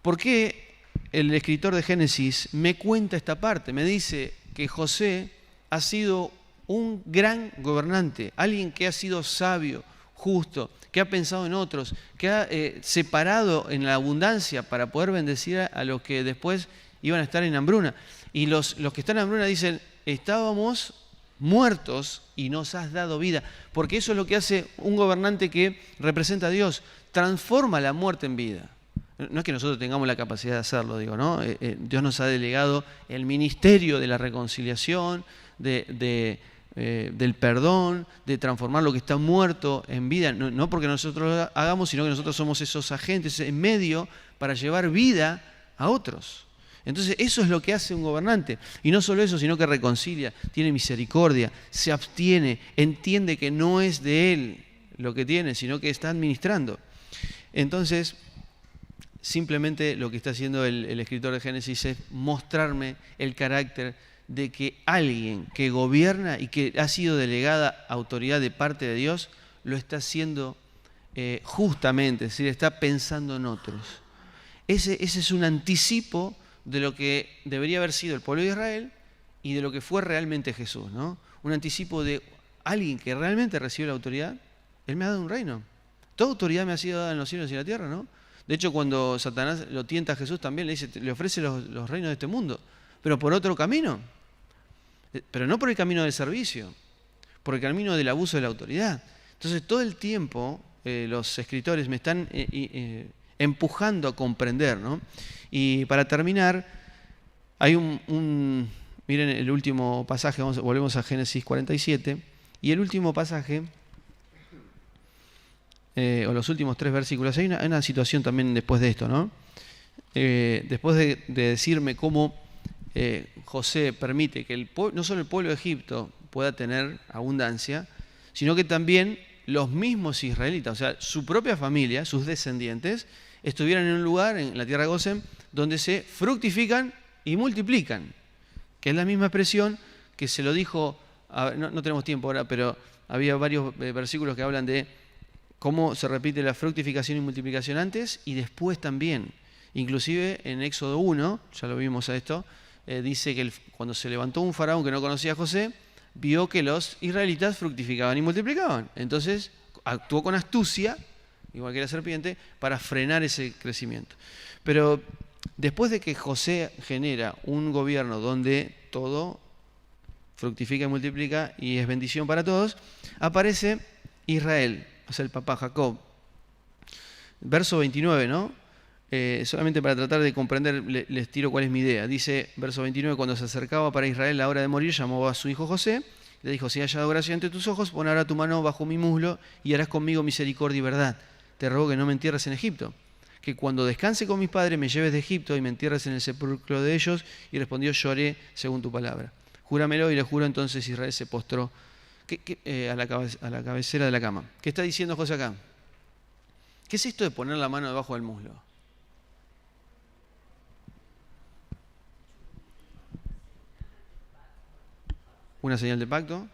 ¿por qué el escritor de Génesis me cuenta esta parte? Me dice que José ha sido un gran gobernante, alguien que ha sido sabio, justo, que ha pensado en otros, que ha separado en la abundancia para poder bendecir a los que después iban a estar en hambruna. Y los que están en hambruna dicen, estábamos muertos y nos has dado vida. Porque eso es lo que hace un gobernante que representa a Dios, transforma la muerte en vida. No es que nosotros tengamos la capacidad de hacerlo, digo, ¿no? Dios nos ha delegado el ministerio de la reconciliación, del perdón, de transformar lo que está muerto en vida. No porque nosotros lo hagamos, sino que nosotros somos esos agentes en medio para llevar vida a otros. Entonces eso es lo que hace un gobernante. Y no solo eso, sino que reconcilia, tiene misericordia, se abstiene, entiende que no es de él lo que tiene, sino que está administrando. Entonces, simplemente lo que está haciendo el escritor de Génesis es mostrarme el carácter de que alguien que gobierna y que ha sido delegada autoridad de parte de Dios, lo está haciendo justamente, es decir, está pensando en otros. Ese es un anticipo de lo que debería haber sido el pueblo de Israel y de lo que fue realmente Jesús, ¿no? Un anticipo de alguien que realmente recibe la autoridad. Él me ha dado un reino. Toda autoridad me ha sido dada en los cielos y en la tierra, ¿no? De hecho, cuando Satanás lo tienta a Jesús también le ofrece los reinos de este mundo, pero por otro camino. Pero no por el camino del servicio, por el camino del abuso de la autoridad. Entonces, todo el tiempo los escritores me están empujando a comprender, ¿no? Y para terminar, hay miren el último pasaje, volvemos a Génesis 47, y el último pasaje, o los últimos 3 versículos, hay una situación también después de esto, ¿no? Después de decirme cómo José permite que no solo el pueblo de Egipto pueda tener abundancia, sino que también los mismos israelitas, o sea, su propia familia, sus descendientes, estuvieran en un lugar, en la tierra de Gosén, donde se fructifican y multiplican, que es la misma expresión que se lo dijo, no tenemos tiempo ahora, pero había varios versículos que hablan de cómo se repite la fructificación y multiplicación antes y después también. Inclusive en Éxodo 1, ya lo vimos a esto, dice que cuando se levantó un faraón que no conocía a José, vio que los israelitas fructificaban y multiplicaban. Entonces actuó con astucia, igual que la serpiente, para frenar ese crecimiento. Pero después de que José genera un gobierno donde todo fructifica y multiplica y es bendición para todos, aparece Israel, o sea, el papá Jacob. Verso 29, ¿no? solamente para tratar de comprender, les tiro cuál es mi idea. Dice, verso 29, cuando se acercaba para Israel la hora de morir, llamó a su hijo José, le dijo, si he hallado gracia ante tus ojos, pon ahora tu mano bajo mi muslo y harás conmigo misericordia y verdad. Te ruego que no me entierres en Egipto, que cuando descanse con mis padres me lleves de Egipto y me entierres en el sepulcro de ellos. Y respondió, yo haré según tu palabra. Júramelo. Y le juró. Entonces Israel se postró a la cabecera de la cama. ¿Qué está diciendo José acá? ¿Qué es esto de poner la mano debajo del muslo? ¿Una señal de pacto?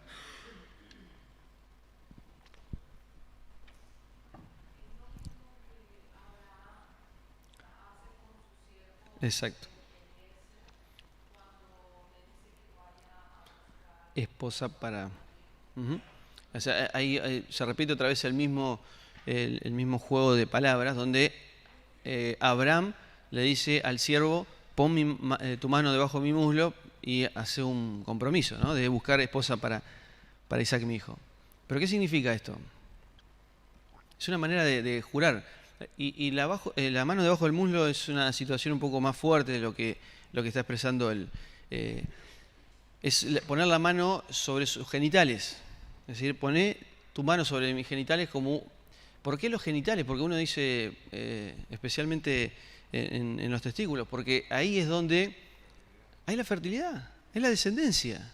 Exacto. Esposa para... O sea, ahí se repite otra vez el mismo juego de palabras, donde Abraham le dice al siervo, pon tu mano debajo de mi muslo y hace un compromiso, ¿no?, de buscar esposa para Isaac, mi hijo. ¿Pero qué significa esto? Es una manera de jurar. Y la mano debajo del muslo es una situación un poco más fuerte de lo que está expresando es poner la mano sobre sus genitales. Es decir, poné tu mano sobre mis genitales como... ¿Por qué los genitales? Porque uno dice, especialmente en los testículos, porque ahí es donde hay la fertilidad, es la descendencia.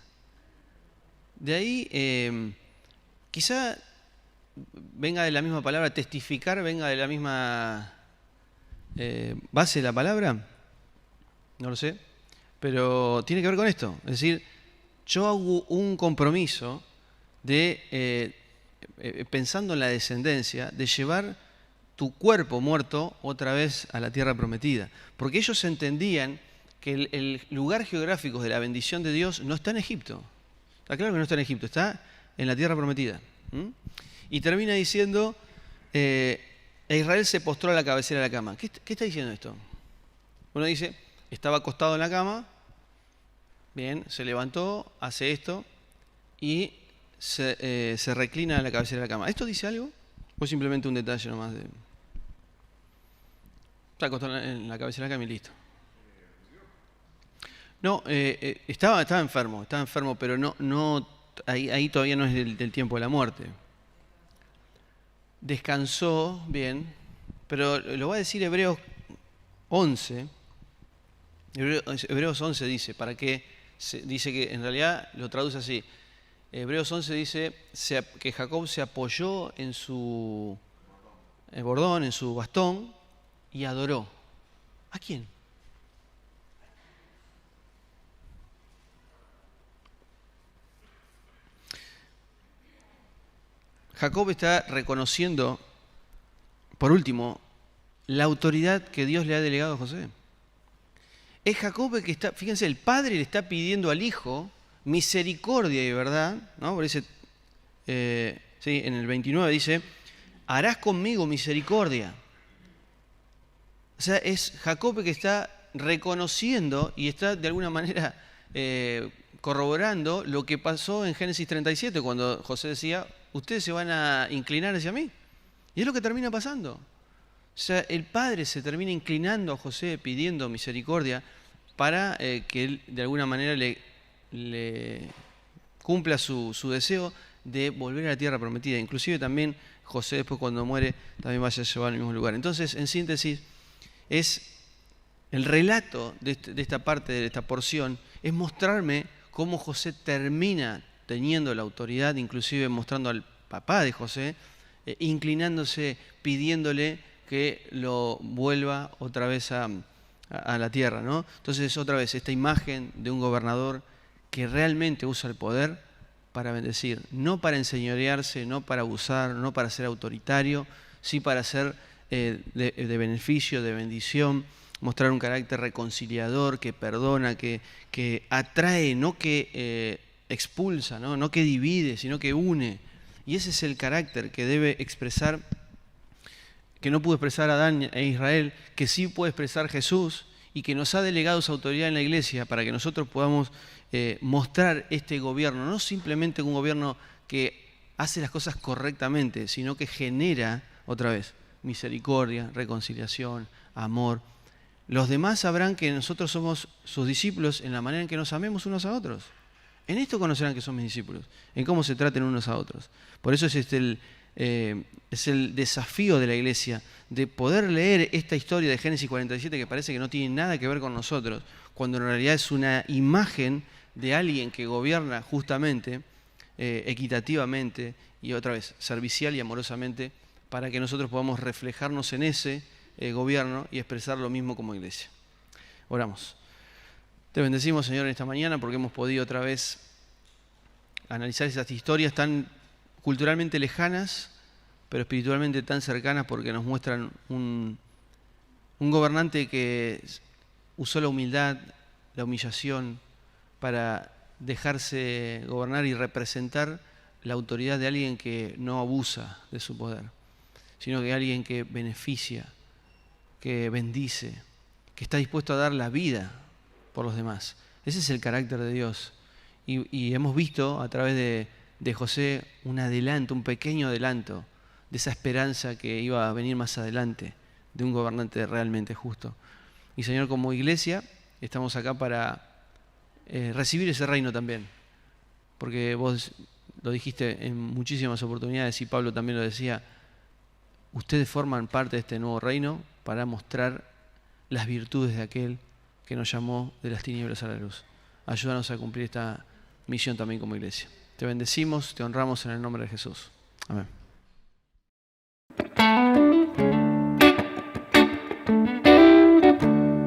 De ahí, quizá venga de la misma palabra, testificar, venga de la misma base de la palabra, no lo sé, pero tiene que ver con esto. Es decir, yo hago un compromiso de, pensando en la descendencia, de llevar tu cuerpo muerto otra vez a la tierra prometida. Porque ellos entendían que el lugar geográfico de la bendición de Dios no está en Egipto. Está claro que no está en Egipto, está en la tierra prometida. Y termina diciendo, Israel se postró a la cabecera de la cama. ¿Qué está diciendo esto? Uno dice, estaba acostado en la cama, bien, se levantó, hace esto y se reclina a la cabecera de la cama. ¿Esto dice algo? ¿O simplemente un detalle nomás de... Está acostado en la cabecera de la cama y listo? No, estaba enfermo, pero no ahí todavía no es del tiempo de la muerte. Descansó, bien, pero lo va a decir Hebreos 11. Hebreos 11 dice, dice que en realidad lo traduce así. Hebreos 11 dice que Jacob se apoyó en su bordón, en su bastón, y adoró. ¿A quién? Jacob está reconociendo, por último, la autoridad que Dios le ha delegado a José. Es Jacob el que está, fíjense, el padre le está pidiendo al hijo misericordia y verdad, ¿no? Por ese, sí, en el 29 dice, harás conmigo misericordia. O sea, es Jacob el que está reconociendo y está de alguna manera corroborando lo que pasó en Génesis 37, cuando José decía, ustedes se van a inclinar hacia mí. Y es lo que termina pasando. O sea, el padre se termina inclinando a José pidiendo misericordia para que él de alguna manera le cumpla su deseo de volver a la tierra prometida. Inclusive también José después cuando muere también vaya a llevar al mismo lugar. Entonces, en síntesis, es el relato de esta parte, de esta porción, es mostrarme cómo José termina teniendo la autoridad, inclusive mostrando al papá de José, inclinándose, pidiéndole que lo vuelva otra vez a la tierra, ¿no? Entonces, otra vez, esta imagen de un gobernador que realmente usa el poder para bendecir, no para enseñorearse, no para abusar, no para ser autoritario, sí para ser de beneficio, de bendición, mostrar un carácter reconciliador, que perdona, que atrae, no que expulsa, no que divide, sino que une. Y ese es el carácter que debe expresar, que no pudo expresar Adán e Israel, que sí puede expresar Jesús y que nos ha delegado su autoridad en la iglesia para que nosotros podamos mostrar este gobierno, no simplemente un gobierno que hace las cosas correctamente, sino que genera, otra vez, misericordia, reconciliación, amor. Los demás sabrán que nosotros somos sus discípulos en la manera en que nos amemos unos a otros. En esto conocerán que son mis discípulos, en cómo se traten unos a otros. Por eso es el desafío de la iglesia, de poder leer esta historia de Génesis 47 que parece que no tiene nada que ver con nosotros, cuando en realidad es una imagen de alguien que gobierna justamente, equitativamente y otra vez, servicial y amorosamente, para que nosotros podamos reflejarnos en ese gobierno y expresar lo mismo como iglesia. Oramos. Te bendecimos, Señor, en esta mañana porque hemos podido otra vez analizar esas historias tan culturalmente lejanas, pero espiritualmente tan cercanas porque nos muestran un gobernante que usó la humildad, la humillación, para dejarse gobernar y representar la autoridad de alguien que no abusa de su poder, sino que alguien que beneficia, que bendice, que está dispuesto a dar la vida por los demás. Ese es el carácter de Dios. Y hemos visto a través de José un adelanto, un pequeño adelanto de esa esperanza que iba a venir más adelante, de un gobernante realmente justo. Y Señor, como iglesia, estamos acá para recibir ese reino también. Porque vos lo dijiste en muchísimas oportunidades y Pablo también lo decía, ustedes forman parte de este nuevo reino para mostrar las virtudes de aquel que nos llamó de las tinieblas a la luz. Ayúdanos a cumplir esta misión también como iglesia. Te bendecimos, te honramos en el nombre de Jesús. Amén.